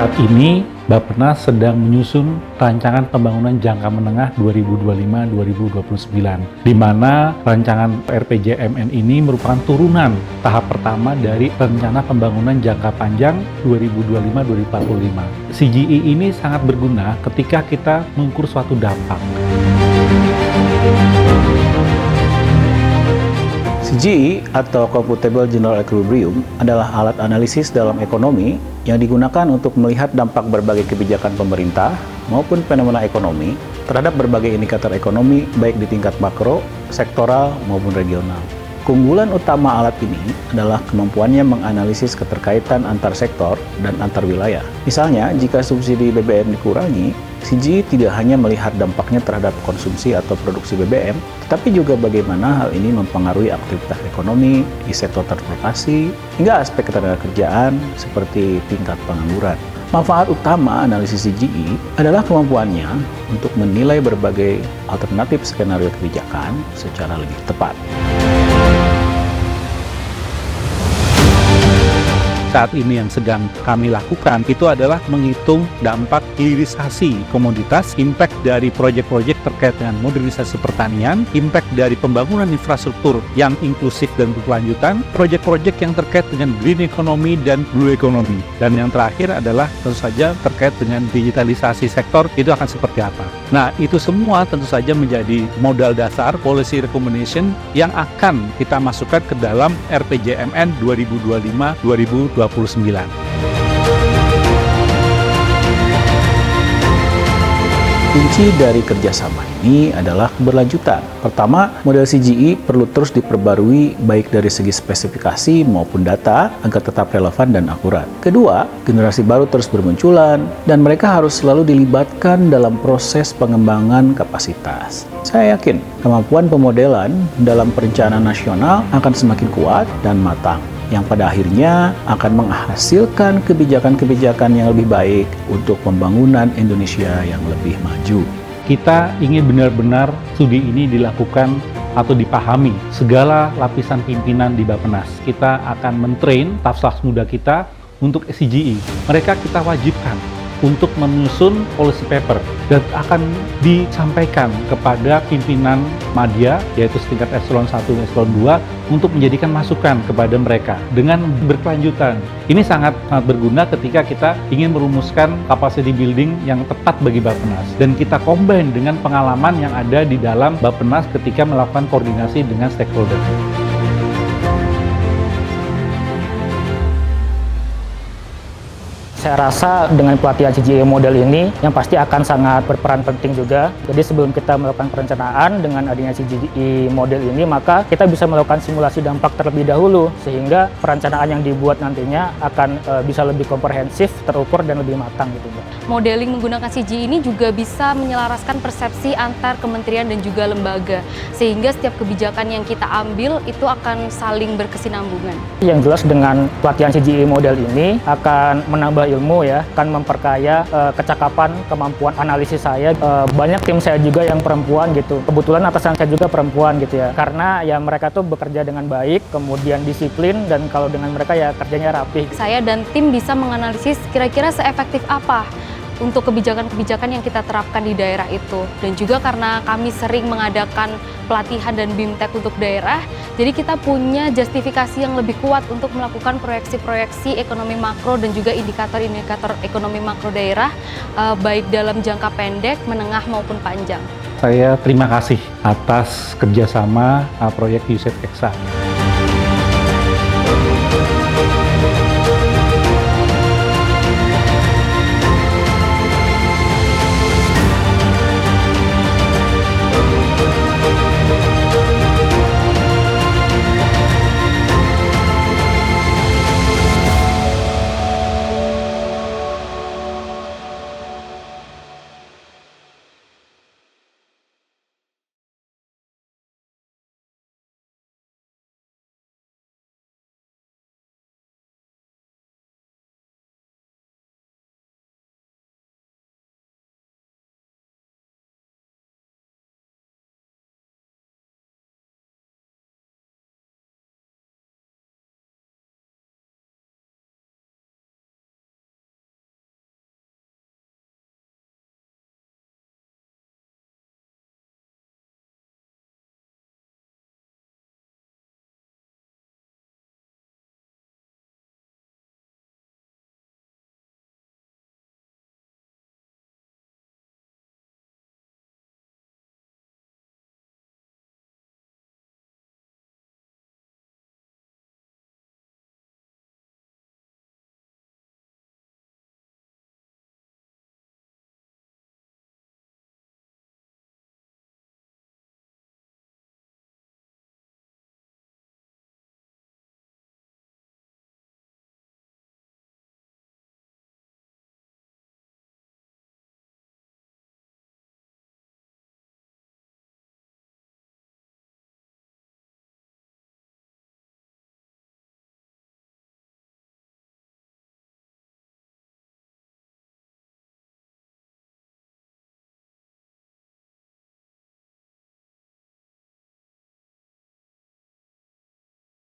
Saat ini, Bappenas sedang menyusun rancangan pembangunan jangka menengah 2025-2029, di mana rancangan RPJMN ini merupakan turunan tahap pertama dari rencana pembangunan jangka panjang 2025-2045. CGI ini sangat berguna ketika kita mengukur suatu dampak. CGI atau Computable General Equilibrium adalah alat analisis dalam ekonomi yang digunakan untuk melihat dampak berbagai kebijakan pemerintah maupun fenomena ekonomi terhadap berbagai indikator ekonomi baik di tingkat makro, sektoral, maupun regional. Keunggulan utama alat ini adalah kemampuannya menganalisis keterkaitan antar sektor dan antar wilayah. Misalnya, jika subsidi BBM dikurangi, CGI tidak hanya melihat dampaknya terhadap konsumsi atau produksi BBM, tetapi juga bagaimana hal ini mempengaruhi aktivitas ekonomi di sektor transportasi hingga aspek ketenagakerjaan seperti tingkat pengangguran. Manfaat utama analisis CGI adalah kemampuannya untuk menilai berbagai alternatif skenario kebijakan secara lebih tepat. Saat ini yang sedang kami lakukan itu adalah menghitung dampak hilirisasi komoditas, impact dari proyek-proyek terkait dengan modernisasi pertanian, impact dari pembangunan infrastruktur yang inklusif dan berkelanjutan, proyek-proyek yang terkait dengan green economy dan blue economy. Dan yang terakhir adalah tentu saja terkait dengan digitalisasi sektor, itu akan seperti apa. Nah, itu semua tentu saja menjadi modal dasar policy recommendation yang akan kita masukkan ke dalam RPJMN 2025-2029. Kunci dari kerjasama ini adalah keberlanjutan. Pertama, model CGI perlu terus diperbarui baik dari segi spesifikasi maupun data agar tetap relevan dan akurat. Kedua, generasi baru terus bermunculan dan mereka harus selalu dilibatkan dalam proses pengembangan kapasitas. Saya yakin kemampuan pemodelan dalam perencanaan nasional akan semakin kuat dan matang, yang pada akhirnya akan menghasilkan kebijakan-kebijakan yang lebih baik untuk pembangunan Indonesia yang lebih maju. Kita ingin benar-benar studi ini dilakukan atau dipahami segala lapisan pimpinan di Bappenas. Kita akan mentrain staf-staf muda kita untuk CGI. Mereka kita wajibkan untuk menyusun policy paper dan akan disampaikan kepada pimpinan madya, yaitu setingkat eselon 1 dan eselon 2, untuk menjadikan masukan kepada mereka dengan berkelanjutan. Ini sangat berguna ketika kita ingin merumuskan capacity building yang tepat bagi Bappenas, dan kita combine dengan pengalaman yang ada di dalam Bappenas ketika melakukan koordinasi dengan stakeholder. Saya rasa dengan pelatihan CGI model ini yang pasti akan sangat berperan penting juga. Jadi sebelum kita melakukan perencanaan dengan adanya CGI model ini, maka kita bisa melakukan simulasi dampak terlebih dahulu sehingga perencanaan yang dibuat nantinya akan bisa lebih komprehensif, terukur dan lebih matang gitu, Mbak. Modeling menggunakan CGI ini juga bisa menyelaraskan persepsi antar kementerian dan juga lembaga, sehingga setiap kebijakan yang kita ambil itu akan saling berkesinambungan. Yang jelas dengan pelatihan CGI model ini akan menambah ilmu ya, akan memperkaya kecakapan, kemampuan analisis saya. Banyak tim saya juga yang perempuan gitu. Kebetulan atasan saya juga perempuan gitu ya. Karena ya mereka tuh bekerja dengan baik, kemudian disiplin, dan kalau dengan mereka ya kerjanya rapih. Saya dan tim bisa menganalisis kira-kira seefektif apa untuk kebijakan-kebijakan yang kita terapkan di daerah itu. Dan juga karena kami sering mengadakan pelatihan dan BIMTEK untuk daerah, jadi kita punya justifikasi yang lebih kuat untuk melakukan proyeksi-proyeksi ekonomi makro dan juga indikator-indikator ekonomi makro daerah, baik dalam jangka pendek, menengah maupun panjang. Saya terima kasih atas kerjasama proyek USAID EXA.